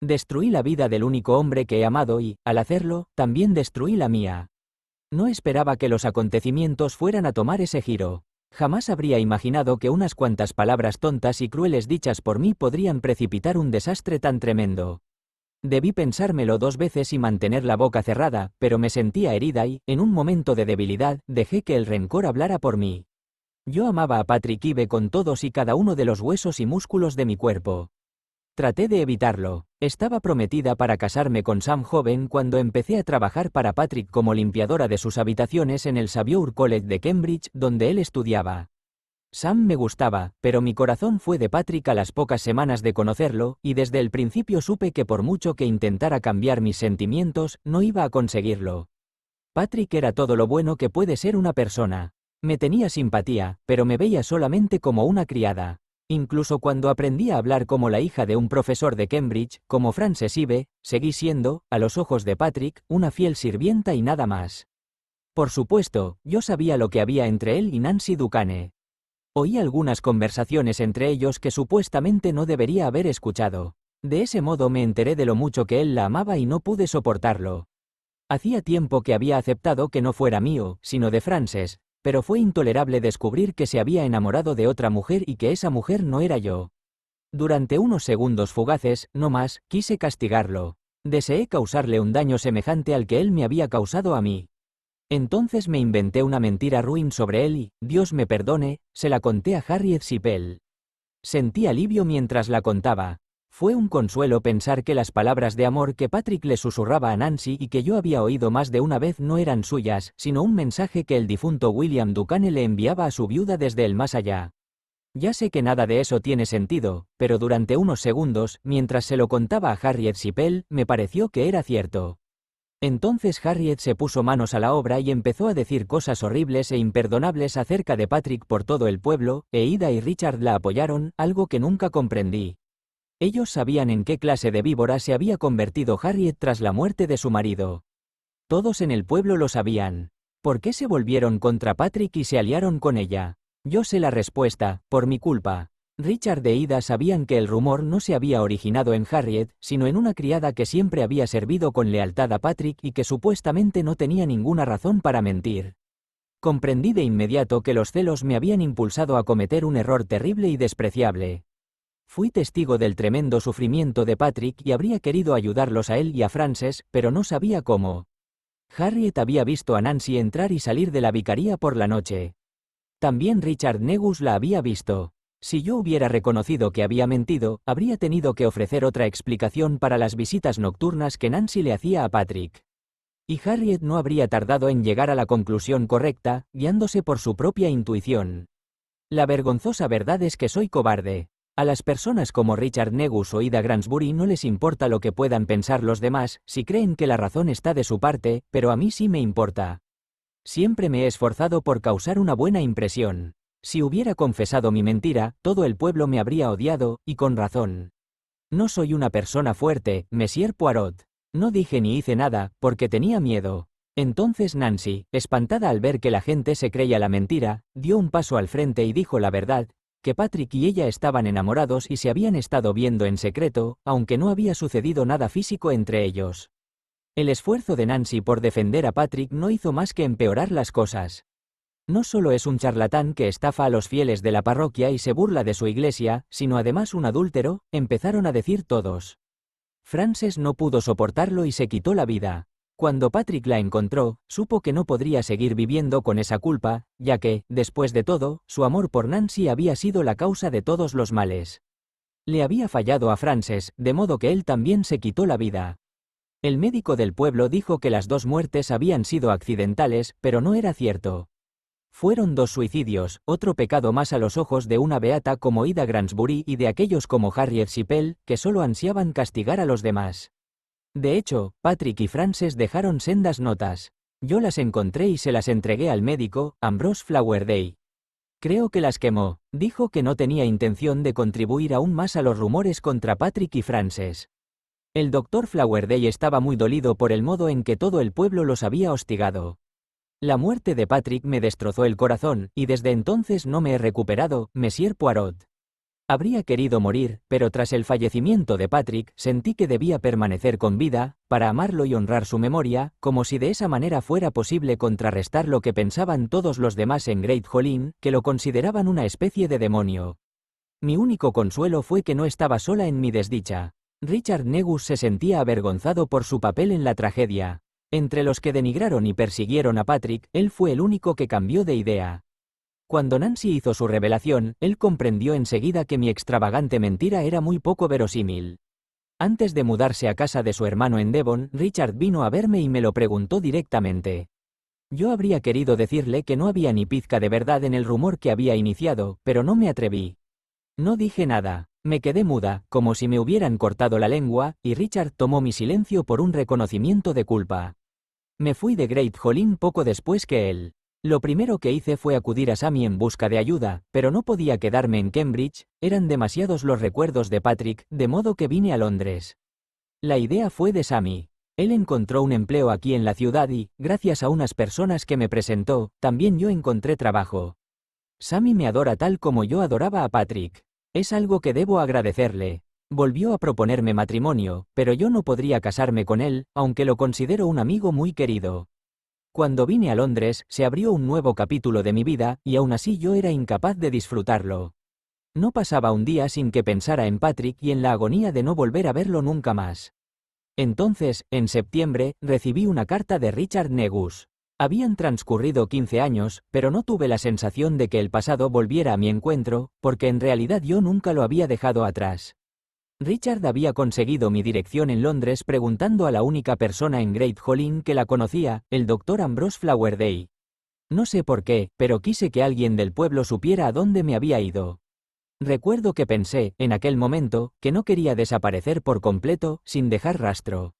Destruí la vida del único hombre que he amado y, al hacerlo, también destruí la mía. No esperaba que los acontecimientos fueran a tomar ese giro. Jamás habría imaginado que unas cuantas palabras tontas y crueles dichas por mí podrían precipitar un desastre tan tremendo. Debí pensármelo 2 veces y mantener la boca cerrada, pero me sentía herida y, en un momento de debilidad, dejé que el rencor hablara por mí. Yo amaba a Patrick Ive con todos y cada uno de los huesos y músculos de mi cuerpo. Traté de evitarlo. Estaba prometida para casarme con Sam joven cuando empecé a trabajar para Patrick como limpiadora de sus habitaciones en el Xavier College de Cambridge, donde él estudiaba. Sam me gustaba, pero mi corazón fue de Patrick a las pocas semanas de conocerlo, y desde el principio supe que por mucho que intentara cambiar mis sentimientos, no iba a conseguirlo. Patrick era todo lo bueno que puede ser una persona. Me tenía simpatía, pero me veía solamente como una criada. Incluso cuando aprendí a hablar como la hija de un profesor de Cambridge, como Frances Ive, seguí siendo, a los ojos de Patrick, una fiel sirvienta y nada más. Por supuesto, yo sabía lo que había entre él y Nancy Ducane. Oí algunas conversaciones entre ellos que supuestamente no debería haber escuchado. De ese modo me enteré de lo mucho que él la amaba y no pude soportarlo. Hacía tiempo que había aceptado que no fuera mío, sino de Frances, pero fue intolerable descubrir que se había enamorado de otra mujer y que esa mujer no era yo. Durante unos segundos fugaces, no más, quise castigarlo. Deseé causarle un daño semejante al que él me había causado a mí. Entonces me inventé una mentira ruin sobre él y, Dios me perdone, se la conté a Harriet Sipel. Sentí alivio mientras la contaba. Fue un consuelo pensar que las palabras de amor que Patrick le susurraba a Nancy y que yo había oído más de una vez no eran suyas, sino un mensaje que el difunto William Ducane le enviaba a su viuda desde el más allá. Ya sé que nada de eso tiene sentido, pero durante unos segundos, mientras se lo contaba a Harriet Sipel, me pareció que era cierto. Entonces Harriet se puso manos a la obra y empezó a decir cosas horribles e imperdonables acerca de Patrick por todo el pueblo, e Ida y Richard la apoyaron, algo que nunca comprendí. Ellos sabían en qué clase de víbora se había convertido Harriet tras la muerte de su marido. Todos en el pueblo lo sabían. ¿Por qué se volvieron contra Patrick y se aliaron con ella? Yo sé la respuesta, por mi culpa. Richard e Ida sabían que el rumor no se había originado en Harriet, sino en una criada que siempre había servido con lealtad a Patrick y que supuestamente no tenía ninguna razón para mentir. Comprendí de inmediato que los celos me habían impulsado a cometer un error terrible y despreciable. Fui testigo del tremendo sufrimiento de Patrick y habría querido ayudarlos a él y a Frances, pero no sabía cómo. Harriet había visto a Nancy entrar y salir de la vicaría por la noche. También Richard Negus la había visto. Si yo hubiera reconocido que había mentido, habría tenido que ofrecer otra explicación para las visitas nocturnas que Nancy le hacía a Patrick. Y Harriet no habría tardado en llegar a la conclusión correcta, guiándose por su propia intuición. La vergonzosa verdad es que soy cobarde. A las personas como Richard Negus o Ida Gransbury no les importa lo que puedan pensar los demás, si creen que la razón está de su parte, pero a mí sí me importa. Siempre me he esforzado por causar una buena impresión. Si hubiera confesado mi mentira, todo el pueblo me habría odiado, y con razón. No soy una persona fuerte, Monsieur Poirot. No dije ni hice nada, porque tenía miedo. Entonces Nancy, espantada al ver que la gente se creía la mentira, dio un paso al frente y dijo la verdad, que Patrick y ella estaban enamorados y se habían estado viendo en secreto, aunque no había sucedido nada físico entre ellos. El esfuerzo de Nancy por defender a Patrick no hizo más que empeorar las cosas. No solo es un charlatán que estafa a los fieles de la parroquia y se burla de su iglesia, sino además un adúltero, empezaron a decir todos. Frances no pudo soportarlo y se quitó la vida. Cuando Patrick la encontró, supo que no podría seguir viviendo con esa culpa, ya que, después de todo, su amor por Nancy había sido la causa de todos los males. Le había fallado a Frances, de modo que él también se quitó la vida. El médico del pueblo dijo que las dos muertes habían sido accidentales, pero no era cierto. Fueron 2 suicidios, otro pecado más a los ojos de una beata como Ida Gransbury y de aquellos como Harriet Sipel, que solo ansiaban castigar a los demás. De hecho, Patrick y Frances dejaron sendas notas. Yo las encontré y se las entregué al médico, Ambrose Flowerday. Creo que las quemó. Dijo que no tenía intención de contribuir aún más a los rumores contra Patrick y Frances. El doctor Flowerday estaba muy dolido por el modo en que todo el pueblo los había hostigado. La muerte de Patrick me destrozó el corazón, y desde entonces no me he recuperado, Monsieur Poirot. Habría querido morir, pero tras el fallecimiento de Patrick, sentí que debía permanecer con vida, para amarlo y honrar su memoria, como si de esa manera fuera posible contrarrestar lo que pensaban todos los demás en Great Hall Inn, que lo consideraban una especie de demonio. Mi único consuelo fue que no estaba sola en mi desdicha. Richard Negus se sentía avergonzado por su papel en la tragedia. Entre los que denigraron y persiguieron a Patrick, él fue el único que cambió de idea. Cuando Nancy hizo su revelación, él comprendió enseguida que mi extravagante mentira era muy poco verosímil. Antes de mudarse a casa de su hermano en Devon, Richard vino a verme y me lo preguntó directamente. Yo habría querido decirle que no había ni pizca de verdad en el rumor que había iniciado, pero no me atreví. No dije nada, me quedé muda, como si me hubieran cortado la lengua, y Richard tomó mi silencio por un reconocimiento de culpa. Me fui de Great Hall Inn poco después que él. Lo primero que hice fue acudir a Sammy en busca de ayuda, pero no podía quedarme en Cambridge, eran demasiados los recuerdos de Patrick, de modo que vine a Londres. La idea fue de Sammy. Él encontró un empleo aquí en la ciudad y, gracias a unas personas que me presentó, también yo encontré trabajo. Sammy me adora tal como yo adoraba a Patrick. Es algo que debo agradecerle. Volvió a proponerme matrimonio, pero yo no podría casarme con él, aunque lo considero un amigo muy querido. Cuando vine a Londres, se abrió un nuevo capítulo de mi vida, y aún así yo era incapaz de disfrutarlo. No pasaba un día sin que pensara en Patrick y en la agonía de no volver a verlo nunca más. Entonces, en septiembre, recibí una carta de Richard Negus. Habían transcurrido 15 años, pero no tuve la sensación de que el pasado volviera a mi encuentro, porque en realidad yo nunca lo había dejado atrás. Richard había conseguido mi dirección en Londres preguntando a la única persona en Great Hall Inn que la conocía, el Dr. Ambrose Flowerday. No sé por qué, pero quise que alguien del pueblo supiera a dónde me había ido. Recuerdo que pensé, en aquel momento, que no quería desaparecer por completo, sin dejar rastro.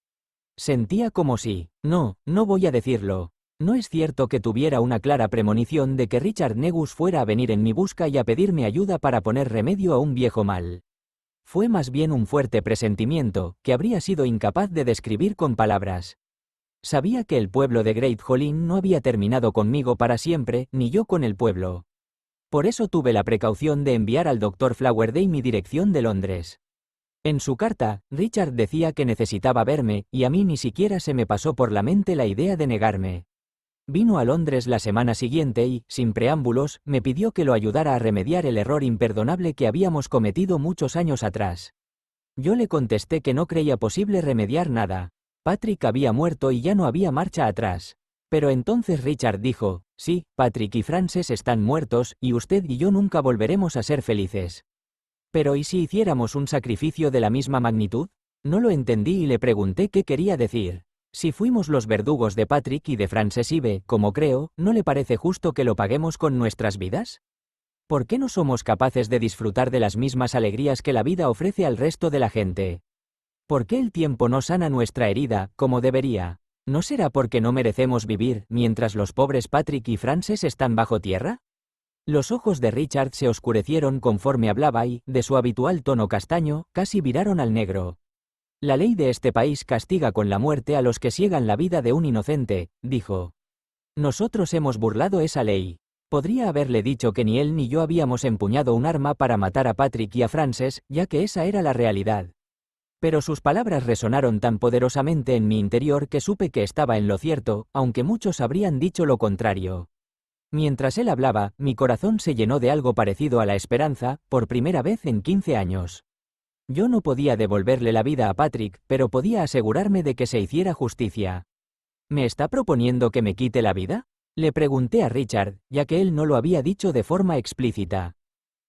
Sentía como si, no voy a decirlo. No es cierto que tuviera una clara premonición de que Richard Negus fuera a venir en mi busca y a pedirme ayuda para poner remedio a un viejo mal. Fue más bien un fuerte presentimiento, que habría sido incapaz de describir con palabras. Sabía que el pueblo de Great Hall Inn no había terminado conmigo para siempre, ni yo con el pueblo. Por eso tuve la precaución de enviar al Dr. Flowerday mi dirección de Londres. En su carta, Richard decía que necesitaba verme, y a mí ni siquiera se me pasó por la mente la idea de negarme. Vino a Londres la semana siguiente y, sin preámbulos, me pidió que lo ayudara a remediar el error imperdonable que habíamos cometido muchos años atrás. Yo le contesté que no creía posible remediar nada. Patrick había muerto y ya no había marcha atrás. Pero entonces Richard dijo, sí, Patrick y Frances están muertos, y usted y yo nunca volveremos a ser felices. Pero ¿y si hiciéramos un sacrificio de la misma magnitud? No lo entendí y le pregunté qué quería decir. Si fuimos los verdugos de Patrick y de Frances Ive, como creo, ¿no le parece justo que lo paguemos con nuestras vidas? ¿Por qué no somos capaces de disfrutar de las mismas alegrías que la vida ofrece al resto de la gente? ¿Por qué el tiempo no sana nuestra herida, como debería? ¿No será porque no merecemos vivir, mientras los pobres Patrick y Frances están bajo tierra? Los ojos de Richard se oscurecieron conforme hablaba y, de su habitual tono castaño, casi viraron al negro. La ley de este país castiga con la muerte a los que siegan la vida de un inocente, dijo. Nosotros hemos burlado esa ley. Podría haberle dicho que ni él ni yo habíamos empuñado un arma para matar a Patrick y a Frances, ya que esa era la realidad. Pero sus palabras resonaron tan poderosamente en mi interior que supe que estaba en lo cierto, aunque muchos habrían dicho lo contrario. Mientras él hablaba, mi corazón se llenó de algo parecido a la esperanza, por primera vez en 15 años. Yo no podía devolverle la vida a Patrick, pero podía asegurarme de que se hiciera justicia. ¿Me está proponiendo que me quite la vida? Le pregunté a Richard, ya que él no lo había dicho de forma explícita.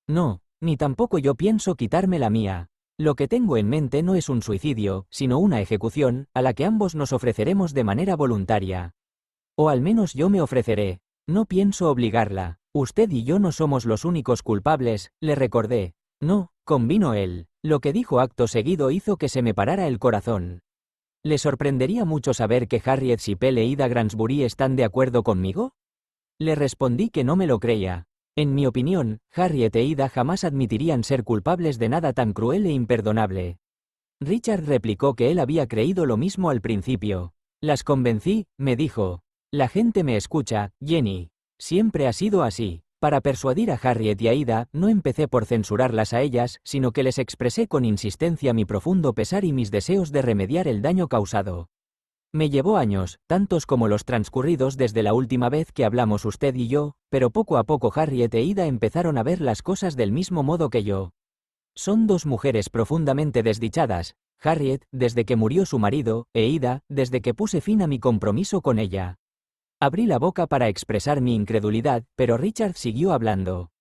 No, ni tampoco yo pienso quitarme la mía. Lo que tengo en mente no es un suicidio, sino una ejecución, a la que ambos nos ofreceremos de manera voluntaria. O al menos yo me ofreceré. No pienso obligarla. Usted y yo no somos los únicos culpables, le recordé. No, convino él. Lo que dijo acto seguido hizo que se me parara el corazón. ¿Le sorprendería mucho saber que Harriet Sipel e Ida Gransbury están de acuerdo conmigo? Le respondí que no me lo creía. En mi opinión, Harriet e Ida jamás admitirían ser culpables de nada tan cruel e imperdonable. Richard replicó que él había creído lo mismo al principio. Las convencí, me dijo. La gente me escucha, Jenny. Siempre ha sido así. Para persuadir a Harriet y a Ida, no empecé por censurarlas a ellas, sino que les expresé con insistencia mi profundo pesar y mis deseos de remediar el daño causado. Me llevó años, tantos como los transcurridos desde la última vez que hablamos usted y yo, pero poco a poco Harriet e Ida empezaron a ver las cosas del mismo modo que yo. Son dos mujeres profundamente desdichadas, Harriet, desde que murió su marido, e Ida, desde que puse fin a mi compromiso con ella. Abrí la boca para expresar mi incredulidad, pero Richard siguió hablando.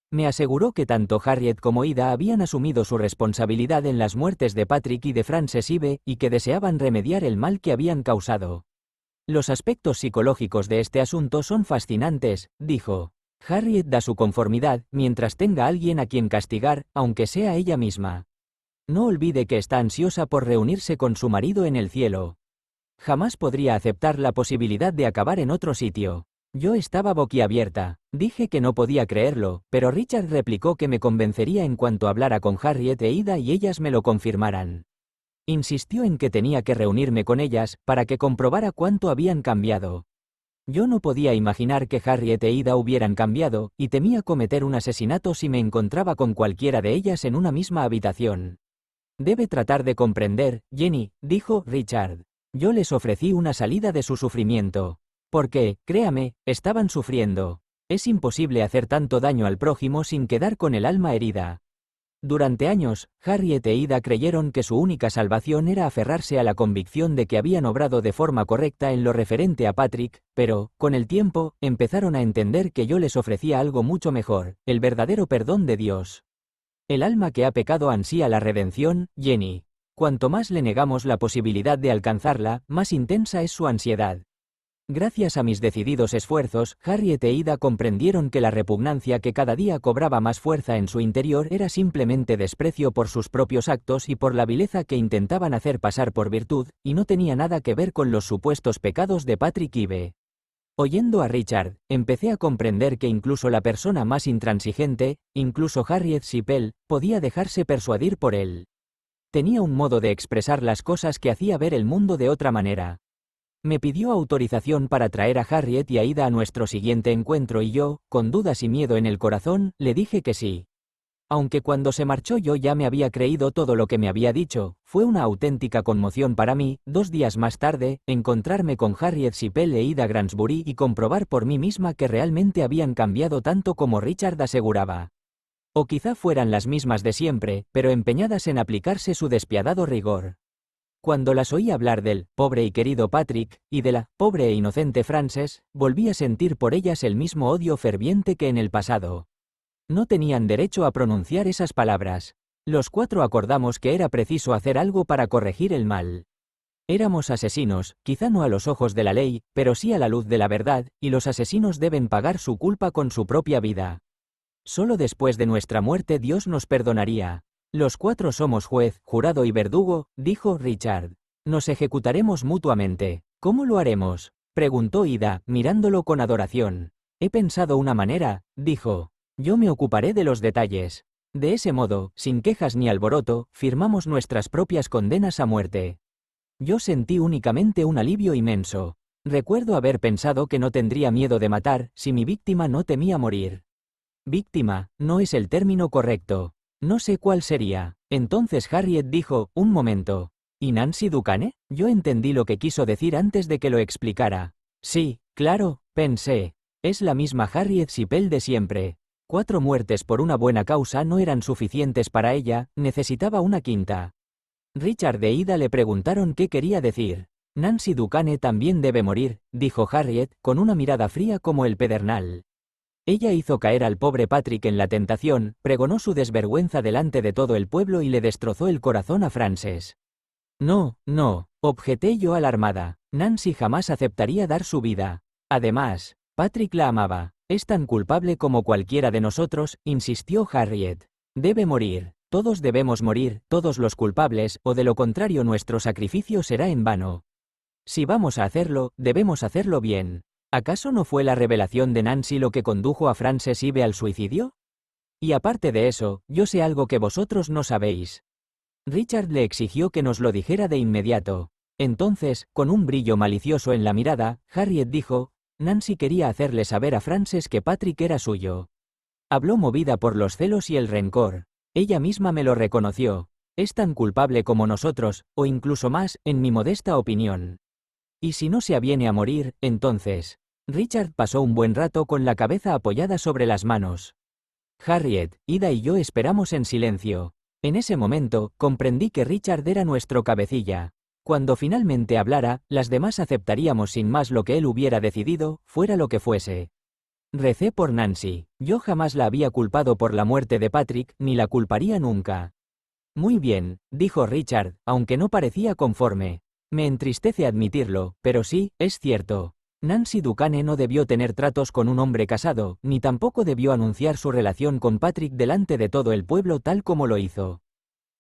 Me aseguró que tanto Harriet como Ida habían asumido su responsabilidad en las muertes de Patrick y de Frances Ive, y que deseaban remediar el mal que habían causado. Los aspectos psicológicos de este asunto son fascinantes, dijo. Harriet da su conformidad, mientras tenga alguien a quien castigar, aunque sea ella misma. No olvide que está ansiosa por reunirse con su marido en el cielo. Jamás podría aceptar la posibilidad de acabar en otro sitio. Yo estaba boquiabierta. Dije que no podía creerlo, pero Richard replicó que me convencería en cuanto hablara con Harriet e Ida y ellas me lo confirmaran. Insistió en que tenía que reunirme con ellas, para que comprobara cuánto habían cambiado. Yo no podía imaginar que Harriet e Ida hubieran cambiado, y temía cometer un asesinato si me encontraba con cualquiera de ellas en una misma habitación. Debe tratar de comprender, Jenny, dijo Richard. Yo les ofrecí una salida de su sufrimiento. Porque, créame, estaban sufriendo. Es imposible hacer tanto daño al prójimo sin quedar con el alma herida. Durante años, Harriet e Ida creyeron que su única salvación era aferrarse a la convicción de que habían obrado de forma correcta en lo referente a Patrick, pero, con el tiempo, empezaron a entender que yo les ofrecía algo mucho mejor, el verdadero perdón de Dios. El alma que ha pecado ansía la redención, Jenny. Cuanto más le negamos la posibilidad de alcanzarla, más intensa es su ansiedad. Gracias a mis decididos esfuerzos, Harriet e Ida comprendieron que la repugnancia que cada día cobraba más fuerza en su interior era simplemente desprecio por sus propios actos y por la vileza que intentaban hacer pasar por virtud, y no tenía nada que ver con los supuestos pecados de Patrick Ive. Oyendo a Richard, empecé a comprender que incluso la persona más intransigente, incluso Harriet Sipel, podía dejarse persuadir por él. Tenía un modo de expresar las cosas que hacía ver el mundo de otra manera. Me pidió autorización para traer a Harriet y a Ida a nuestro siguiente encuentro y yo, con dudas y miedo en el corazón, le dije que sí. Aunque cuando se marchó yo ya me había creído todo lo que me había dicho, fue una auténtica conmoción para mí, 2 días más tarde, encontrarme con Harriet Sipel e Ida Gransbury y comprobar por mí misma que realmente habían cambiado tanto como Richard aseguraba. O quizá fueran las mismas de siempre, pero empeñadas en aplicarse su despiadado rigor. Cuando las oí hablar del pobre y querido Patrick, y de la pobre e inocente Frances, volví a sentir por ellas el mismo odio ferviente que en el pasado. No tenían derecho a pronunciar esas palabras. Los 4 acordamos que era preciso hacer algo para corregir el mal. Éramos asesinos, quizá no a los ojos de la ley, pero sí a la luz de la verdad, y los asesinos deben pagar su culpa con su propia vida. Solo después de nuestra muerte Dios nos perdonaría. Los 4 somos juez, jurado y verdugo, dijo Richard. Nos ejecutaremos mutuamente. ¿Cómo lo haremos?, preguntó Ida, mirándolo con adoración. He pensado una manera, dijo. Yo me ocuparé de los detalles. De ese modo, sin quejas ni alboroto, firmamos nuestras propias condenas a muerte. Yo sentí únicamente un alivio inmenso. Recuerdo haber pensado que no tendría miedo de matar, si mi víctima no temía morir. Víctima, no es el término correcto. No sé cuál sería. Entonces Harriet dijo, un momento. ¿Y Nancy Ducane? Yo entendí lo que quiso decir antes de que lo explicara. Sí, claro, pensé. Es la misma Harriet Sipel de siempre. 4 muertes por una buena causa no eran suficientes para ella, necesitaba una quinta. Richard e Ida le preguntaron qué quería decir. Nancy Ducane también debe morir, dijo Harriet, con una mirada fría como el pedernal. Ella hizo caer al pobre Patrick en la tentación, pregonó su desvergüenza delante de todo el pueblo y le destrozó el corazón a Frances. No, no, objeté yo alarmada. Nancy jamás aceptaría dar su vida. Además, Patrick la amaba. Es tan culpable como cualquiera de nosotros, insistió Harriet. Debe morir. Todos debemos morir, todos los culpables, o de lo contrario nuestro sacrificio será en vano. Si vamos a hacerlo, debemos hacerlo bien. ¿Acaso no fue la revelación de Nancy lo que condujo a Frances Ive al suicidio? Y aparte de eso, yo sé algo que vosotros no sabéis. Richard le exigió que nos lo dijera de inmediato. Entonces, con un brillo malicioso en la mirada, Harriet dijo, Nancy quería hacerle saber a Frances que Patrick era suyo. Habló movida por los celos y el rencor. Ella misma me lo reconoció. Es tan culpable como nosotros, o incluso más, en mi modesta opinión. Y si no se aviene a morir, entonces. Richard pasó un buen rato con la cabeza apoyada sobre las manos. Harriet, Ida y yo esperamos en silencio. En ese momento, comprendí que Richard era nuestro cabecilla. Cuando finalmente hablara, las demás aceptaríamos sin más lo que él hubiera decidido, fuera lo que fuese. Recé por Nancy. Yo jamás la había culpado por la muerte de Patrick, ni la culparía nunca. Muy bien, dijo Richard, aunque no parecía conforme. Me entristece admitirlo, pero sí, es cierto. Nancy Ducane no debió tener tratos con un hombre casado, ni tampoco debió anunciar su relación con Patrick delante de todo el pueblo tal como lo hizo.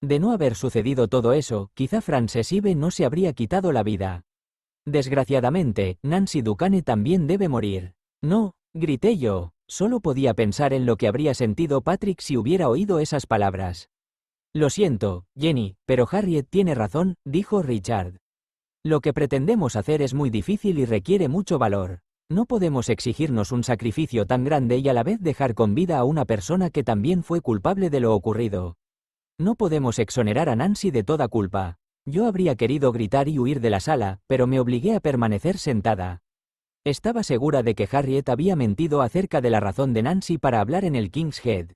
De no haber sucedido todo eso, quizá Frances Ive no se habría quitado la vida. Desgraciadamente, Nancy Ducane también debe morir. No, grité yo. Solo podía pensar en lo que habría sentido Patrick si hubiera oído esas palabras. Lo siento, Jenny, pero Harriet tiene razón, dijo Richard. Lo que pretendemos hacer es muy difícil y requiere mucho valor. No podemos exigirnos un sacrificio tan grande y a la vez dejar con vida a una persona que también fue culpable de lo ocurrido. No podemos exonerar a Nancy de toda culpa. Yo habría querido gritar y huir de la sala, pero me obligué a permanecer sentada. Estaba segura de que Harriet había mentido acerca de la razón de Nancy para hablar en el King's Head.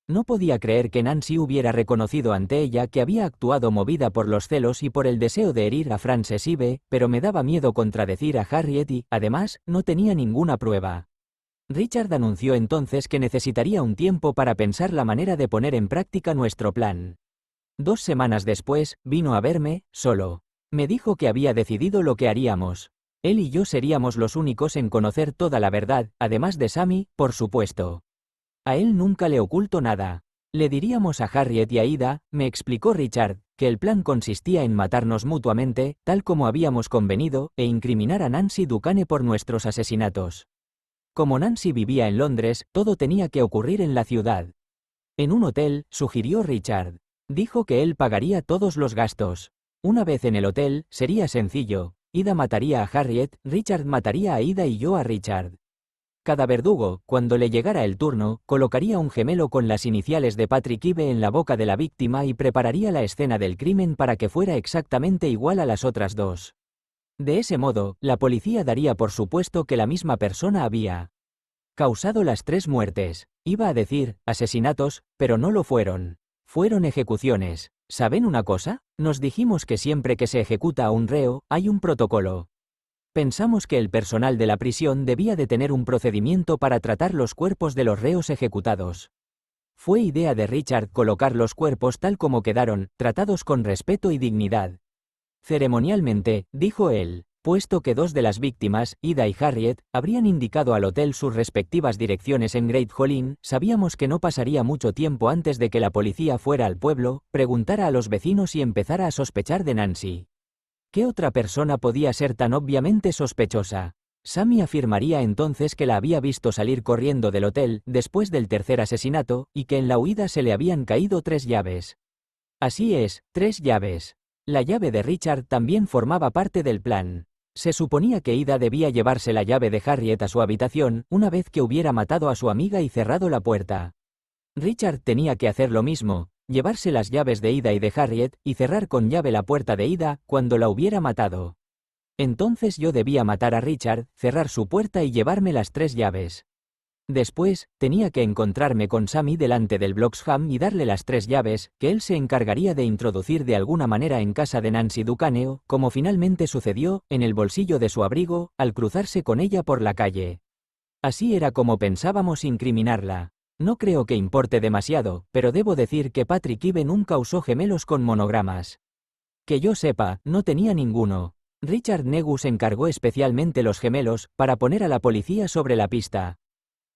No podía creer que Nancy hubiera reconocido ante ella que había actuado movida por los celos y por el deseo de herir a Frances Ive, pero me daba miedo contradecir a Harriet y, además, no tenía ninguna prueba. Richard anunció entonces que necesitaría un tiempo para pensar la manera de poner en práctica nuestro plan. 2 semanas después, vino a verme, solo. Me dijo que había decidido lo que haríamos. Él y yo seríamos los únicos en conocer toda la verdad, además de Sammy, por supuesto. A él nunca le oculto nada. Le diríamos a Harriet y a Ida, me explicó Richard, que el plan consistía en matarnos mutuamente, tal como habíamos convenido, e incriminar a Nancy Ducane por nuestros asesinatos. Como Nancy vivía en Londres, todo tenía que ocurrir en la ciudad. En un hotel, sugirió Richard. Dijo que él pagaría todos los gastos. Una vez en el hotel, sería sencillo. Ida mataría a Harriet, Richard mataría a Ida y yo a Richard. Cada verdugo, cuando le llegara el turno, colocaría un gemelo con las iniciales de Patrick Ive en la boca de la víctima y prepararía la escena del crimen para que fuera exactamente igual a las otras dos. De ese modo, la policía daría por supuesto que la misma persona había causado las 3 muertes. Iba a decir, asesinatos, pero no lo fueron. Fueron ejecuciones. ¿Saben una cosa? Nos dijimos que siempre que se ejecuta a un reo, hay un protocolo. Pensamos que el personal de la prisión debía de tener un procedimiento para tratar los cuerpos de los reos ejecutados. Fue idea de Richard colocar los cuerpos tal como quedaron, tratados con respeto y dignidad. Ceremonialmente, dijo él, puesto que 2 de las víctimas, Ida y Harriet, habrían indicado al hotel sus respectivas direcciones en Great Hall Inn, sabíamos que no pasaría mucho tiempo antes de que la policía fuera al pueblo, preguntara a los vecinos y empezara a sospechar de Nancy. ¿Qué otra persona podía ser tan obviamente sospechosa? Sammy afirmaría entonces que la había visto salir corriendo del hotel después del tercer asesinato y que en la huida se le habían caído 3 llaves. Así es, 3 llaves. La llave de Richard también formaba parte del plan. Se suponía que Ida debía llevarse la llave de Harriet a su habitación una vez que hubiera matado a su amiga y cerrado la puerta. Richard tenía que hacer lo mismo. Llevarse las llaves de Ida y de Harriet, y cerrar con llave la puerta de Ida, cuando la hubiera matado. Entonces yo debía matar a Richard, cerrar su puerta y llevarme las 3 llaves. Después, tenía que encontrarme con Sammy delante del Bloxham y darle las 3 llaves, que él se encargaría de introducir de alguna manera en casa de Nancy Ducaneo, como finalmente sucedió, en el bolsillo de su abrigo, al cruzarse con ella por la calle. Así era como pensábamos incriminarla. No creo que importe demasiado, pero debo decir que Patrick Ive nunca usó gemelos con monogramas. Que yo sepa, no tenía ninguno. Richard Negus encargó especialmente los gemelos, para poner a la policía sobre la pista.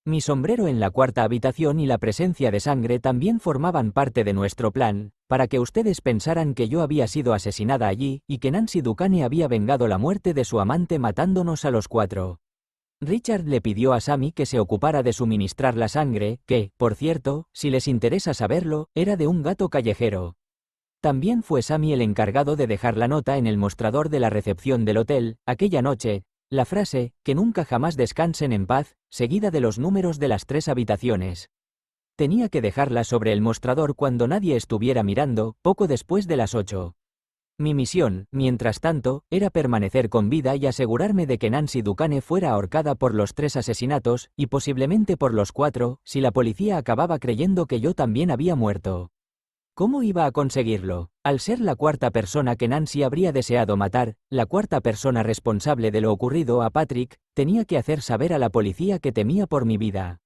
Mi sombrero en la 4ª habitación y la presencia de sangre también formaban parte de nuestro plan, para que ustedes pensaran que yo había sido asesinada allí, y que Nancy Ducane había vengado la muerte de su amante matándonos a los 4. Richard le pidió a Sammy que se ocupara de suministrar la sangre, que, por cierto, si les interesa saberlo, era de un gato callejero. También fue Sammy el encargado de dejar la nota en el mostrador de la recepción del hotel. Aquella noche, La frase, que nunca jamás descansen en paz, seguida de los números de las 3 habitaciones. Tenía que dejarla sobre el mostrador cuando nadie estuviera mirando, poco después de las 8. Mi misión, mientras tanto, era permanecer con vida y asegurarme de que Nancy Ducane fuera ahorcada por los 3 asesinatos, y posiblemente por los 4, si la policía acababa creyendo que yo también había muerto. ¿Cómo iba a conseguirlo? Al ser la 4ª persona que Nancy habría deseado matar, la 4ª persona responsable de lo ocurrido a Patrick, tenía que hacer saber a la policía que temía por mi vida.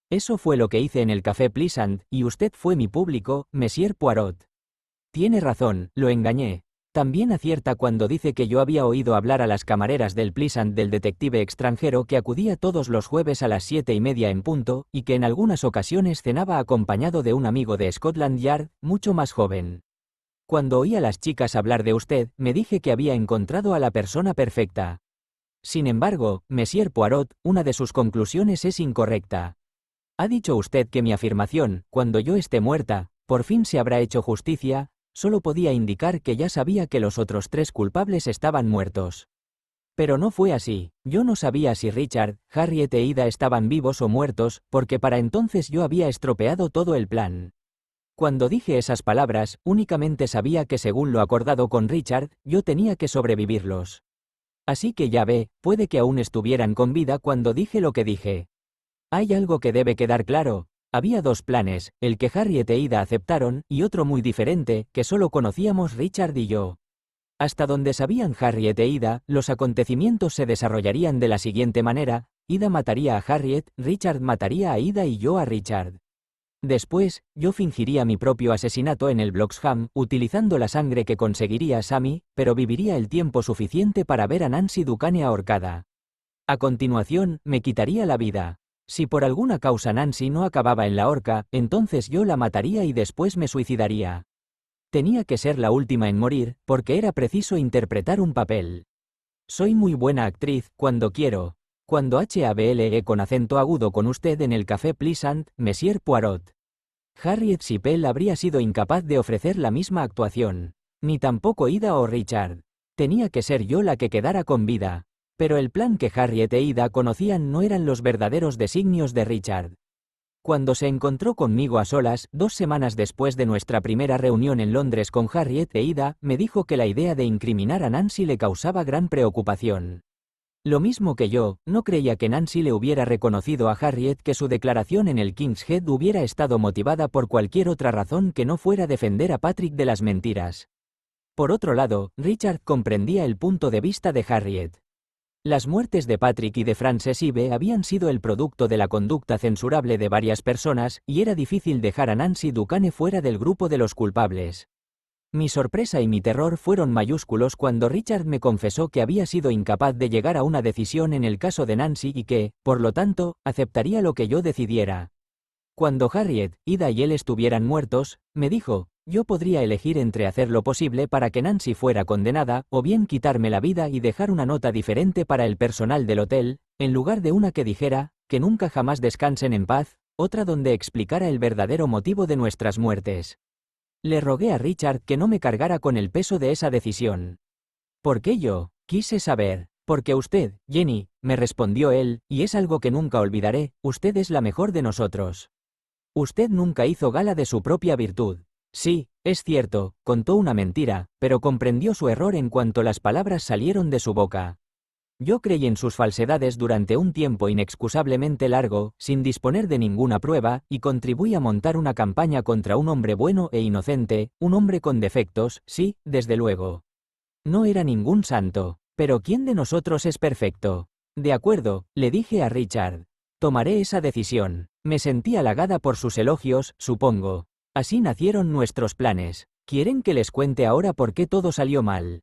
Eso fue lo que hice en el Café Pleasant, y usted fue mi público, Monsieur Poirot. Tiene razón, lo engañé. También acierta cuando dice que yo había oído hablar a las camareras del Pleasant del detective extranjero que acudía todos los jueves a las 7:30 en punto, y que en algunas ocasiones cenaba acompañado de un amigo de Scotland Yard, mucho más joven. Cuando oí a las chicas hablar de usted, me dije que había encontrado a la persona perfecta. Sin embargo, Monsieur Poirot, una de sus conclusiones es incorrecta. Ha dicho usted que mi afirmación, cuando yo esté muerta, por fin se habrá hecho justicia, solo podía indicar que ya sabía que los otros 3 culpables estaban muertos. Pero no fue así. Yo no sabía si Richard, Harriet e Ida estaban vivos o muertos, porque para entonces yo había estropeado todo el plan. Cuando dije esas palabras, únicamente sabía que según lo acordado con Richard, yo tenía que sobrevivirlos. Así que ya ve, puede que aún estuvieran con vida cuando dije lo que dije. Hay algo que debe quedar claro. Había 2 planes, el que Harriet e Ida aceptaron, y otro muy diferente, que solo conocíamos Richard y yo. Hasta donde sabían Harriet e Ida, los acontecimientos se desarrollarían de la siguiente manera: Ida mataría a Harriet, Richard mataría a Ida y yo a Richard. Después, yo fingiría mi propio asesinato en el Bloxham, utilizando la sangre que conseguiría Sammy, pero viviría el tiempo suficiente para ver a Nancy Ducane ahorcada. A continuación, me quitaría la vida. Si por alguna causa Nancy no acababa en la horca, entonces yo la mataría y después me suicidaría. Tenía que ser la última en morir, porque era preciso interpretar un papel. Soy muy buena actriz, cuando quiero. Cuando hable con acento agudo con usted en el Café Pleasant, Monsieur Poirot. Harriet Sipel habría sido incapaz de ofrecer la misma actuación. Ni tampoco Ida o Richard. Tenía que ser yo la que quedara con vida. Pero el plan que Harriet e Ida conocían no eran los verdaderos designios de Richard. Cuando se encontró conmigo a solas, 2 semanas después de nuestra primera reunión en Londres con Harriet e Ida, me dijo que la idea de incriminar a Nancy le causaba gran preocupación. Lo mismo que yo, no creía que Nancy le hubiera reconocido a Harriet que su declaración en el King's Head hubiera estado motivada por cualquier otra razón que no fuera defender a Patrick de las mentiras. Por otro lado, Richard comprendía el punto de vista de Harriet. Las muertes de Patrick y de Frances Ive habían sido el producto de la conducta censurable de varias personas, y era difícil dejar a Nancy Ducane fuera del grupo de los culpables. Mi sorpresa y mi terror fueron mayúsculos cuando Richard me confesó que había sido incapaz de llegar a una decisión en el caso de Nancy y que, por lo tanto, aceptaría lo que yo decidiera. Cuando Harriet, Ida y él estuvieran muertos, me dijo, yo podría elegir entre hacer lo posible para que Nancy fuera condenada, o bien quitarme la vida y dejar una nota diferente para el personal del hotel, en lugar de una que dijera, que nunca jamás descansen en paz, otra donde explicara el verdadero motivo de nuestras muertes. Le rogué a Richard que no me cargara con el peso de esa decisión. ¿Por qué yo? Quise saber. Porque usted, Jenny, me respondió él, y es algo que nunca olvidaré, usted es la mejor de nosotros. Usted nunca hizo gala de su propia virtud. Sí, es cierto, contó una mentira, pero comprendió su error en cuanto las palabras salieron de su boca. Yo creí en sus falsedades durante un tiempo inexcusablemente largo, sin disponer de ninguna prueba, y contribuí a montar una campaña contra un hombre bueno e inocente, un hombre con defectos, sí, desde luego. No era ningún santo. Pero ¿quién de nosotros es perfecto? De acuerdo, le dije a Richard. Tomaré esa decisión. Me sentí halagada por sus elogios, supongo. Así nacieron nuestros planes. ¿Quieren que les cuente ahora por qué todo salió mal?